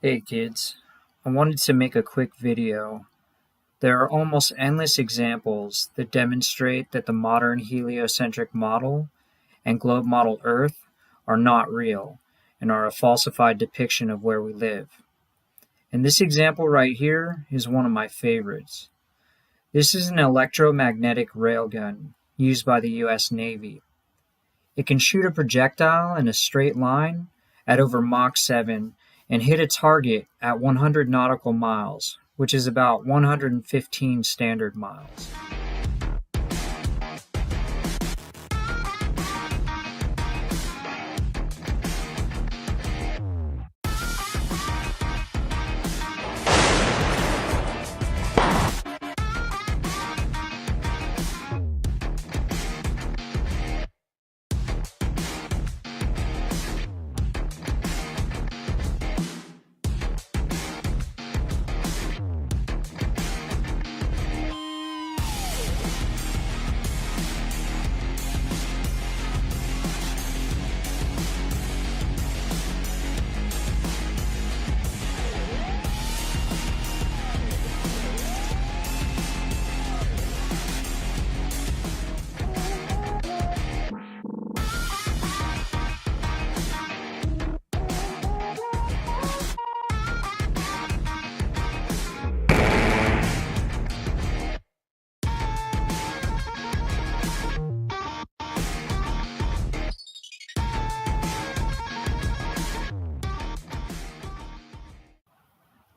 Hey kids, I wanted to make a quick video. There are almost endless examples that demonstrate that the modern heliocentric model and globe model Earth are not real and are a falsified depiction of where we live. And this example right here is one of my favorites. This is an electromagnetic railgun used by the US Navy. It can shoot a projectile in a straight line at over Mach 7 and hit a target at 100 nautical miles, which is about 115 standard miles.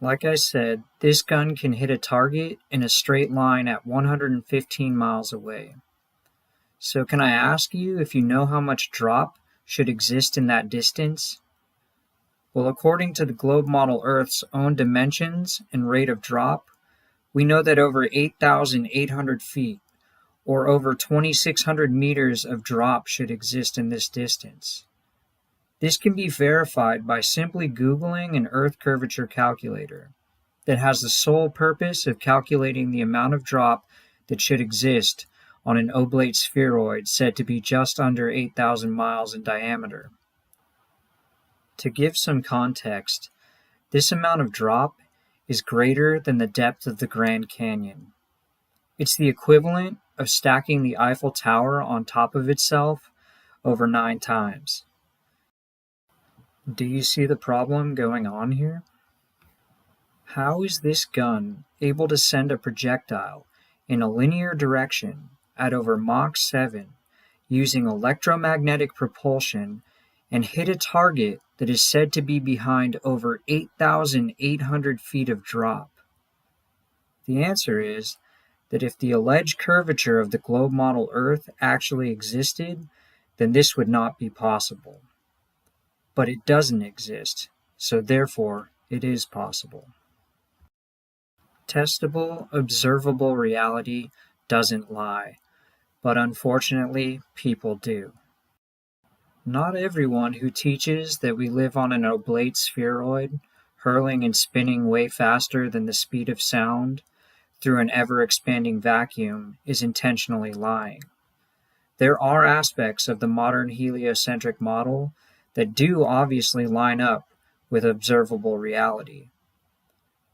Like I said, this gun can hit a target in a straight line at 115 miles away. So can I ask you if you know how much drop should exist in that distance? Well, according to the globe model Earth's own dimensions and rate of drop, we know that over 8,800 feet, or over 2,600 meters of drop should exist in this distance. This can be verified by simply Googling an Earth curvature calculator that has the sole purpose of calculating the amount of drop that should exist on an oblate spheroid said to be just under 8,000 miles in diameter. To give some context, this amount of drop is greater than the depth of the Grand Canyon. It's the equivalent of stacking the Eiffel Tower on top of itself over 9 times. Do you see the problem going on here? How is this gun able to send a projectile in a linear direction at over Mach 7 using electromagnetic propulsion and hit a target that is said to be behind over 8,800 feet of drop? The answer is that if the alleged curvature of the globe model Earth actually existed, then this would not be possible. But it doesn't exist, so therefore it is possible. Testable, observable reality doesn't lie, but unfortunately people do. Not everyone who teaches that we live on an oblate spheroid, hurling and spinning way faster than the speed of sound through an ever-expanding vacuum is intentionally lying. There are aspects of the modern heliocentric model that do obviously line up with observable reality.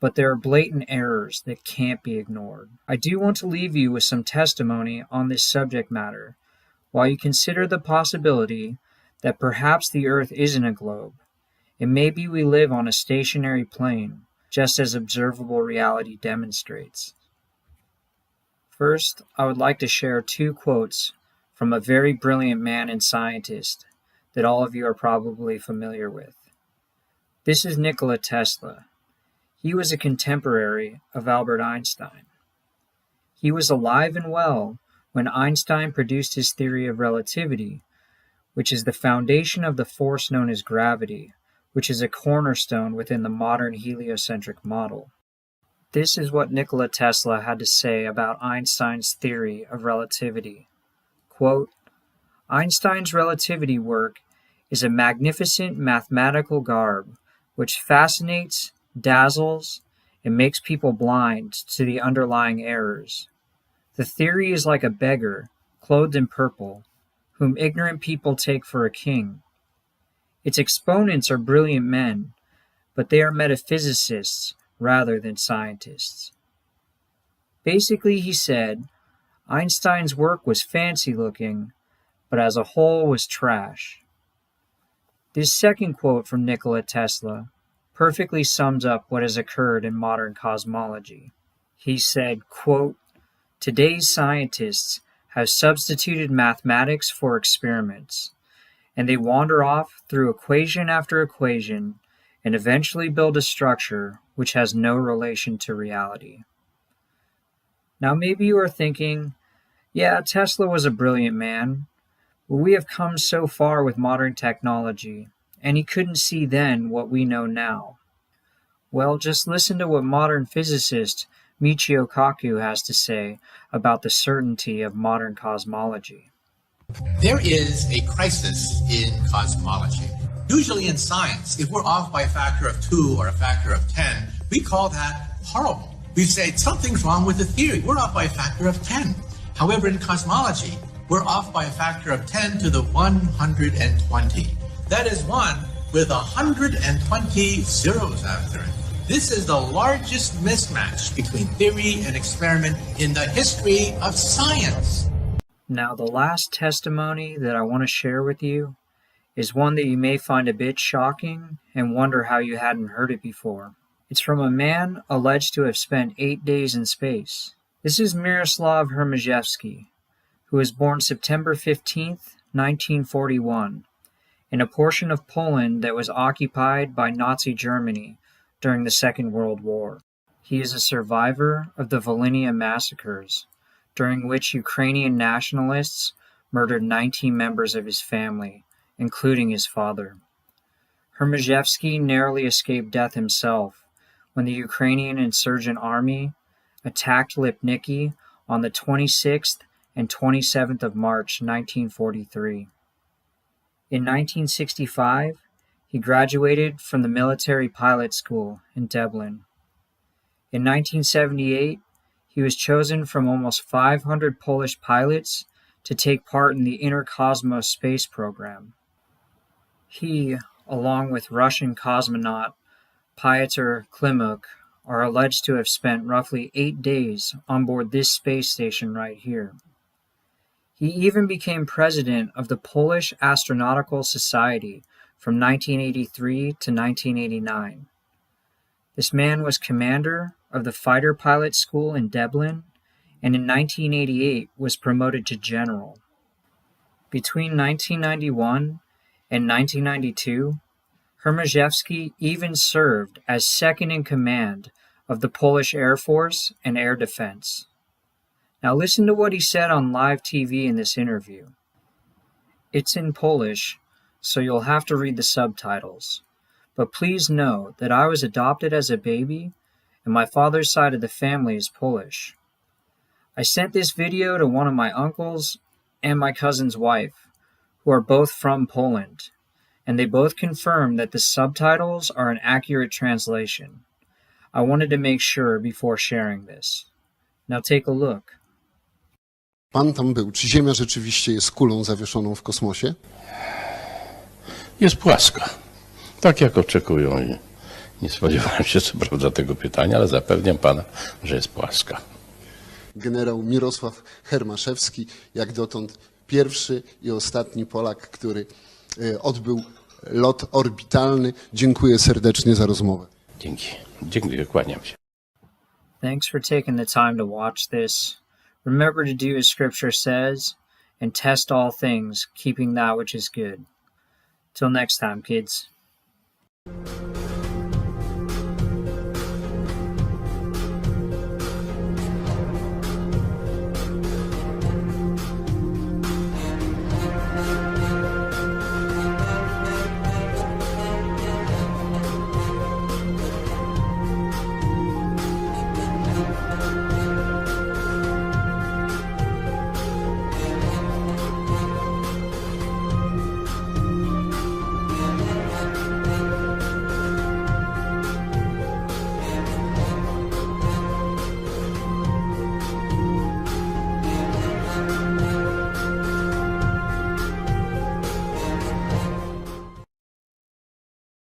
But there are blatant errors that can't be ignored. I do want to leave you with some testimony on this subject matter, while you consider the possibility that perhaps the Earth isn't a globe, and maybe we live on a stationary plane, just as observable reality demonstrates. First, I would like to share 2 quotes from a very brilliant man and scientist that all of you are probably familiar with. This is Nikola Tesla. He was a contemporary of Albert Einstein. He was alive and well when Einstein produced his theory of relativity, which is the foundation of the force known as gravity, which is a cornerstone within the modern heliocentric model. This is what Nikola Tesla had to say about Einstein's theory of relativity. Quote, "Einstein's relativity work is a magnificent mathematical garb which fascinates, dazzles, and makes people blind to the underlying errors. The theory is like a beggar, clothed in purple, whom ignorant people take for a king. Its exponents are brilliant men, but they are metaphysicists rather than scientists. Basically, he said, Einstein's work was fancy-looking, but as a whole was trash. This second quote from Nikola Tesla perfectly sums up what has occurred in modern cosmology. He said, quote, "Today's scientists have substituted mathematics for experiments, and they wander off through equation after equation and eventually build a structure which has no relation to reality." Now maybe you are thinking, yeah, Tesla was a brilliant man, but we have come so far with modern technology, and he couldn't see then what we know now. Well, just listen to what modern physicist Michio Kaku has to say about the certainty of modern cosmology. There is a crisis in cosmology. Usually in science, if we're off by a factor of 2 or a factor of 10, we call that horrible. We say something's wrong with the theory. We're off by a factor of 10. However, in cosmology, we're off by a factor of 10 to the 120. That is 1 with 120 zeros after it. This is the largest mismatch between theory and experiment in the history of science. Now, the last testimony that I want to share with you is one that you may find a bit shocking and wonder how you hadn't heard it before. It's from a man alleged to have spent 8 days in space. This is Miroslav Hermaszewski, who was born September 15th, 1941, in a portion of Poland that was occupied by Nazi Germany during the Second World War. He is a survivor of the Volhynia massacres, during which Ukrainian nationalists murdered 19 members of his family, including his father. Hermaszewski narrowly escaped death himself when the Ukrainian insurgent army attacked Lipniki on the 26th and 27th of March 1943. In 1965, he graduated from the military pilot school in Dublin. In 1978, he was chosen from almost 500 Polish pilots to take part in the Intercosmos space program. He, along with Russian cosmonaut Pyotr Klimuk, are alleged to have spent roughly 8 days on board this space station right here. He even became president of the Polish Astronautical Society from 1983 to 1989. This man was commander of the fighter pilot school in Dublin, and in 1988 was promoted to general. Between 1991 and 1992, Hermaszewski even served as second in command of the Polish Air Force and Air Defense. Now listen to what he said on live TV in this interview. It's in Polish, so you'll have to read the subtitles. But please know that I was adopted as a baby, and my father's side of the family is Polish. I sent this video to one of my uncles and my cousin's wife, who are both from Poland, and they both confirmed that the subtitles are an accurate translation. I wanted to make sure before sharing this. Now take a look. Pan tam był. Czy Ziemia rzeczywiście jest kulą zawieszoną w kosmosie? Jest płaska. Tak jak oczekują i nie spodziewałem się co prawda tego pytania, ale zapewniam pana, że jest płaska. Generał Mirosław Hermaszewski, jak dotąd pierwszy i ostatni Polak, który odbył lot orbitalny. Dziękuję serdecznie za rozmowę. Dzięki. Dziękuję, kłaniam się. Thanks for taking the time to watch this. Remember to do as Scripture says, and test all things, keeping that which is good. Till next time, kids.